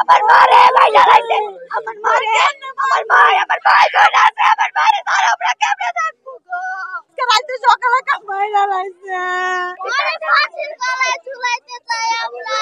আমার মারে মাইরা লাইছে, আমার মারে, আমার মা, আমার ভাই বোন আছে, আমার মারে তার আমরা কেমনে থাকবো গো? রাতে সকালে মাইরা লাইছে, আরে ফাঁসির গলায় ঝুলাইতে চাই আমরা।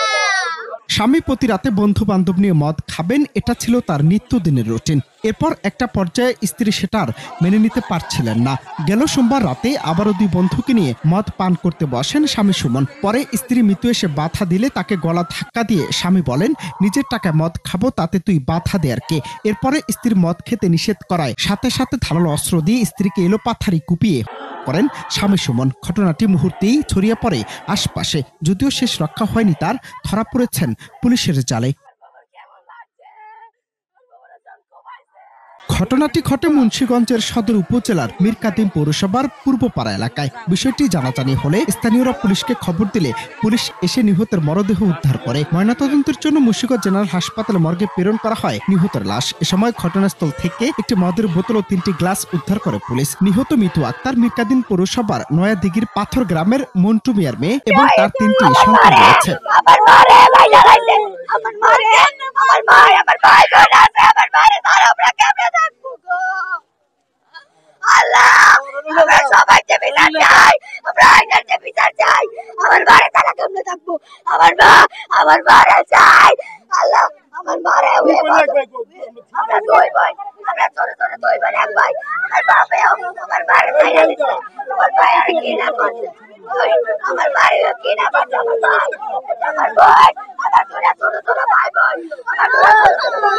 স্বামী প্রতি রাতে বন্ধু বান্ধব নিয়ে মদ খাবেন, এটা ছিল তার নিত্যদিনের রুটিন। এরপর একটা পর্যায়ে স্ত্রী সেটার মেনে নিতে পারছিলেন না। গেল সোমবার রাতে আবারও দুই বন্ধুকে নিয়ে মদ পান করতে বসেন স্বামী সুমন। পরে স্ত্রী মিতু এসে বাধা দিলে তাকে গলা ধাক্কা দিয়ে স্বামী বলেন, নিজের টাকায় মদ খাবো, তাতে তুই বাধা দেয়ার কে? এরপরে স্ত্রী মদ খেতে নিষেধ করায় সাথে সাথে ধারালো অস্ত্র দিয়ে স্ত্রীকে এলোপাথারি কুপিয়ে করেন স্বামী সুমন। ঘটনাটি মুহূর্তেই ছড়িয়ে পড়ে আশপাশে। যদিও শেষ রক্ষা হয়নি তার, ধরা পড়েছেন পুলিশের জালে। ঘটনাটি ঘটে মুন্সিগঞ্জের সদর উপজেলার মীরকাদিম পৌরসভার পূর্বপাড়া এলাকায়। বিষয়টি জানাজানি হলে স্থানীয়রা পুলিশকে খবর দিলে পুলিশ এসে নিহতের মরদেহ উদ্ধার করে। ময়নাতদন্তের জন্য মুন্সিগঞ্জ জেনারেল হাসপাতালে মর্গে প্রেরণ করা হয় নিহতের লাশ। এ সময় ঘটনাস্থল থেকে একটি মদের বোতল ও 3টি গ্লাস উদ্ধার করে পুলিশ। নিহত মিতু আক্তার মীরকাদিম পৌরসভার নয়াদিঘির পাথর গ্রামের মন্টু মিয়ার মেয়ে এবং তার 3টি সন্তান রয়েছে। আমার মারে মাইরা লাইছে, আমার মারে, আমার মা, আমার ভাই বোন আছে, আমার মারে তার আমরা কেমনে থাকবো গো? আল্লাহ, আমরা সবাইকে বিচার চাই, আমরা আইনের বিচার চাই। আমার মারে তারা কেমনে থাকবো? আমার মা, আমার মারে চাই। আল্লাহ, আমার মারে আমরা দুই ভাই, আমরা ছোট ছোট দুই ভাই, এক ভাই। আমার বাপে আমার মারে মাইরা দিছে, আমার ভাই আর কি না করছে, আমার মারে কি না করছে, আমার ভাই, আমার ভাই, আমার দুটা ছোট ছোট ভাই বোন, আমার দুটা ছোট ছোট ভাই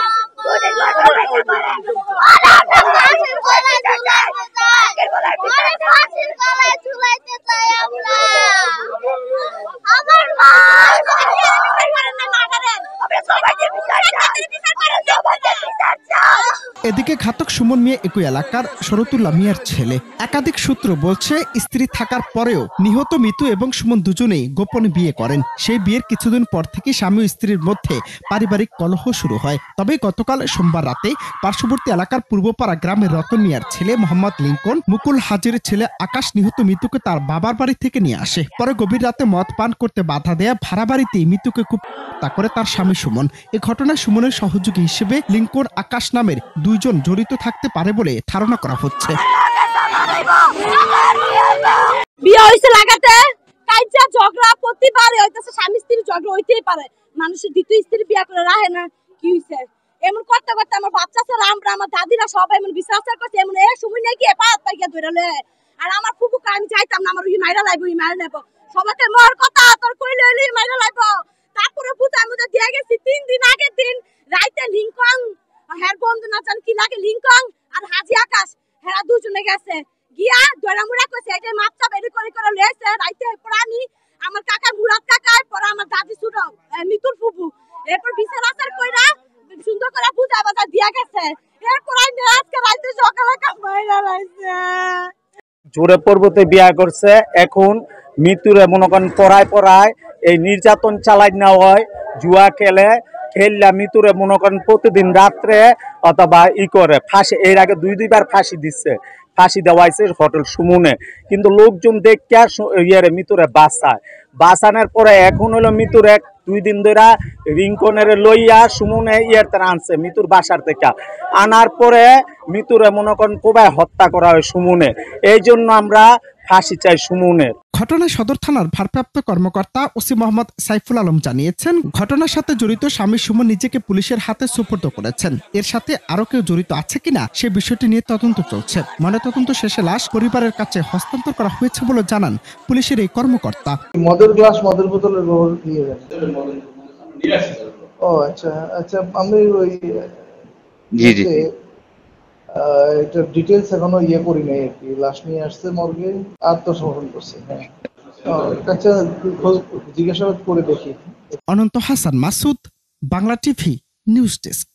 এদিকে ঘাতক সুমন মিয়া একই এলাকার শরতুল্লাহ মিয়ার ছেলে। একাধিক সূত্র বলছে, স্ত্রী থাকার পরেও নিহত মিতু এবং সুমন দুজনেই গোপনে বিয়ে করেন। সেই বিয়ের কিছুদিন পর থেকে স্বামী ও স্ত্রীর মধ্যে পারিবারিক কলহ শুরু হয়। তবে গতকাল সোমবার রাতে পার্শ্ববর্তী এলাকার পূর্বপাড়া গ্রামের রতন মিয়ার ছেলে মোহাম্মদ লিঙ্কন মুকুল হাজির ছেলে আকাশ নিহত মিতুকে তার বাবার বাড়ি থেকে নিয়ে আসে। পরে গভীর রাতে মদ পান করতে বাধা দেয়া ভাড়া বাড়িতেই মিতুকে খুব তা করে তার স্বামী সুমন। এ ঘটনায় সুমনের সহযোগী হিসেবে লিঙ্কন আকাশ নামের দুইজন জড়িত থাকতে পারে বলে ধারণা করা হচ্ছে। বিয়ে হইছে লাগাতে কাইজা ঝগড়া প্রতিবারই হইতাছে, স্বামী স্ত্রী ঝগড়া হইতেই পারে, মানুষের দ্বিতীয় স্ত্রী বিয়ে করে রাখে না। কি হইছে এমন করতে করতে আমার বাচ্চা ছেলে আমরা, আমার দাদিরা সবাই এমন বিশ্বাস করছে, এমন এ সময় নাকি পাত পাইয়া ধরে। আর আমার ফুফুকে আমি চাইতাম না, আমার ওই মাইরা লাইব, ওই মাইরা নেব, সবাইকে মর কথা তোর কইলে হইলে মাইরা লাইব। তারপরে বুঝাই মুঝে দিয়ে গেছি 3 দিন আগের দিন রাইতে লিঙ্কন হের বন্ধু না জান কি লাগে, লিঙ্কন আর হাজি আকাশ হেরা দুজনে গেছে গিয়া ধরা মুড়া কইছে, এটা মাপটা বেরি করে লইছে রাইতে। এরপর আমি আমার কাকা মুরাদ কাকা, পরে আমার দাদি ছোট মিতুর ফুফু, এরপর বিচার আচার কইরা সুন্দর করে বুঝা বাজা দিয়া গেছে। এরপর আজকে রাইতে সকালে মাইরা লাইছে। জোরে পর্বতে বিয়া করছে, এখন মৃত্যুরে মনে করেন পড়ায় এই নির্যাতন চালাই নেওয়া হয়, জুয়া খেললা মৃত্যুরে মনে করেন প্রতিদিন রাত্রে অথবা করে ফাঁসি। এর আগে দুইবার ফাঁসি দিচ্ছে, ফাঁসি দেওয়া হয়েছে হোটেল সুমনে। কিন্তু লোকজন দেখে ইয়ে মৃত্যুরে বাঁচানোর পরে এখন হলো মৃত্যুর 2 দিন ধরে রিঙ্কনের লইয়া সুমনে তারা আনছে মৃত্যুর বাসার থেকে। আনার পরে মৃত্যুরে মনে করেন কোবায় হত্যা করা হয় সুমনে। এই জন্য আমরা ফাঁসি চাই সুমনের। ঘটনায় সদর থানার ভারপ্রাপ্ত কর্মকর্তা ওসি মোহাম্মদ সাইফুল আলম জানিয়েছেন, ঘটনার সাথে জড়িত স্বামী সুমন নিজেকে পুলিশের হাতে সুপর্দ করেছেন। এর সাথে আরো কেউ জড়িত আছে কিনা সে বিষয়টি নিয়ে তদন্ত চলছে। ময়নাতদন্ত শেষে লাশ পরিবারের কাছে হস্তান্তর করা হয়েছে বলে জানান পুলিশের এই কর্মকর্তা। মদের গ্লাস, মদের বোতলের নিয়ে যান। ও আচ্ছা আচ্ছা, আমি ওই জি এটা ডিটেইলস এখনো করি নাই আর কি। লাশ নিয়ে আসছে মর্গে, আত্মসমর্পণ করছে। হ্যাঁ, আচ্ছা জিজ্ঞাসাবাদ করে দেখি। Ananta Hasan Masud, Bangla TV news desk.